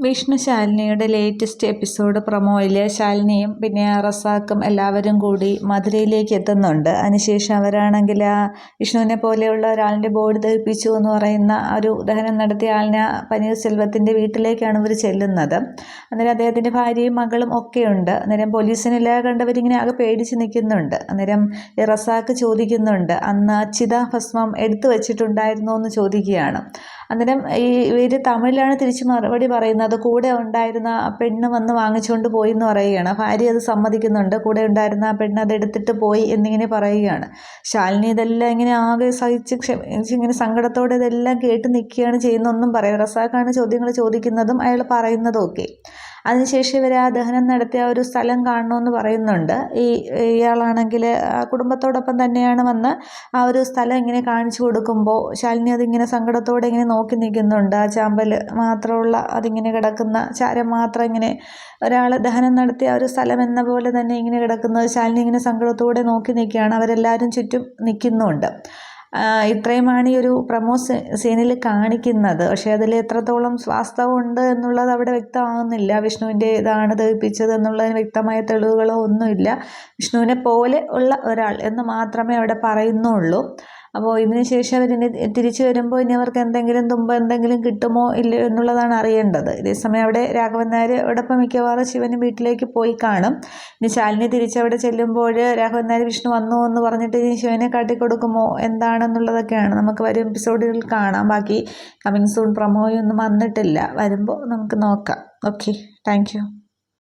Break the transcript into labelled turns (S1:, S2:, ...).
S1: Vishnu ശാലിനിയുടെ latest episode പ്രൊമോയിൽ ശാലിനിയും പിന്നെ റസാക്കും എല്ലാവരും കൂടി മധുരയിലേക്ക് എത്തുന്നുണ്ട്. അതിനുശേഷം അവരാണെങ്കിൽ ആ വിഷ്ണുവിനെ പോലെയുള്ള ഒരാളിൻ്റെ ബോഡി ദഹിപ്പിച്ചു എന്ന് പറയുന്ന ഒരു ദഹനം നടത്തിയ ആളിനെ പനീർസെൽവത്തിൻ്റെ വീട്ടിലേക്കാണ് ഇവർ ചെല്ലുന്നത്. അന്നേരം അദ്ദേഹത്തിൻ്റെ ഭാര്യയും മകളും ഒക്കെയുണ്ട്. അന്നേരം പോലീസിനെല്ലാം കണ്ടവരിങ്ങനെ ആകെ പേടിച്ച് നിൽക്കുന്നുണ്ട്. അന്നേരം റസാക്ക് ചോദിക്കുന്നുണ്ട്, അന്ന് ചിതാഭസ്മം എടുത്തു വച്ചിട്ടുണ്ടായിരുന്നോ എന്ന് ചോദിക്കുകയാണ്. അന്നേരം ഇവർ തമിഴിലാണ് തിരിച്ച് മറുപടി പറയുന്നത്. കൂടെ ഉണ്ടായിരുന്ന ആ പെണ്ണ് വന്ന് വാങ്ങിച്ചുകൊണ്ട് പോയി എന്ന് പറയുകയാണ്. ഭാര്യ അത് സമ്മതിക്കുന്നുണ്ട്. കൂടെ ഉണ്ടായിരുന്ന ആ പെണ്ണ് അത് എടുത്തിട്ട് പോയി എന്നിങ്ങനെ പറയുകയാണ്. ശാലിനി ഇതെല്ലാം ഇങ്ങനെ ആകെ സഹിച്ച് ഇങ്ങനെ സങ്കടത്തോടെ ഇതെല്ലാം കേട്ട് നിൽക്കുകയാണ് ചെയ്യുന്ന. ഒന്നും പറയാം. റസാഖാണ് ചോദ്യങ്ങൾ ചോദിക്കുന്നതും അയാൾ പറയുന്നതും ഒക്കെ. അതിനുശേഷം ഇവർ ആ ദഹനം നടത്തിയ ഒരു സ്ഥലം കാണണമെന്ന് പറയുന്നുണ്ട്. ഇയാളാണെങ്കിൽ കുടുംബത്തോടൊപ്പം തന്നെയാണ് വന്ന് ആ ഒരു സ്ഥലം ഇങ്ങനെ കാണിച്ചു കൊടുക്കുമ്പോൾ ശാലിനി അതിങ്ങനെ സങ്കടത്തോടെ ഇങ്ങനെ നോക്കി നിൽക്കുന്നുണ്ട്. ആ ചാമ്പൽ മാത്രമുള്ള അതിങ്ങനെ കിടക്കുന്ന ചാരം മാത്രം ഇങ്ങനെ ഒരാൾ ദഹനം നടത്തിയ ഒരു സ്ഥലം എന്ന പോലെ തന്നെ ഇങ്ങനെ കിടക്കുന്നത് ശാലിനി ഇങ്ങനെ സങ്കടത്തോടെ നോക്കി നിൽക്കുകയാണ്. അവരെല്ലാവരും ചുറ്റും നിൽക്കുന്നുണ്ട്. ഇത്രയുമാണ് ഈ ഒരു പ്രമോ സീനിൽ കാണിക്കുന്നത്. പക്ഷേ അതിൽ എത്രത്തോളം വാസ്തവമുണ്ട് എന്നുള്ളത് അവിടെ വ്യക്തമാകുന്നില്ല. വിഷ്ണുവിൻ്റെ ഇതാണ് ദഹിപ്പിച്ചത് എന്നുള്ളതിന് വ്യക്തമായ തെളിവുകളോ ഒന്നുമില്ല. വിഷ്ണുവിനെ പോലെ ഉള്ള ഒരാൾ എന്ന് മാത്രമേ അവിടെ പറയുന്നുള്ളൂ. അപ്പോൾ ഇതിന് ശേഷം അവരിനി തിരിച്ചു വരുമ്പോൾ ഇനി അവർക്ക് എന്തെങ്കിലും തുമ്പ് എന്തെങ്കിലും കിട്ടുമോ ഇല്ലയോ എന്നുള്ളതാണ് അറിയേണ്ടത്. ഇതേസമയം അവിടെ രാഘവൻ നായർ ഓടൊപ്പം മിക്കവാറും ശിവന് വീട്ടിലേക്ക് പോയി കാണും. ഇനി ശാലിനി തിരിച്ചവിടെ ചെല്ലുമ്പോൾ രാഘവൻ നായർ വിഷ്ണു വന്നു എന്ന് പറഞ്ഞിട്ട് ഇനി ശിവനെ കാട്ടിക്കൊടുക്കുമോ എന്താണെന്നുള്ളതൊക്കെയാണ് നമുക്ക് വരും എപ്പിസോഡുകളിൽ കാണാം. ബാക്കി കമ്മിങ് സൂൺ പ്രൊമോയൊന്നും വന്നിട്ടില്ല. വരുമ്പോൾ നമുക്ക് നോക്കാം. Okay, thank you.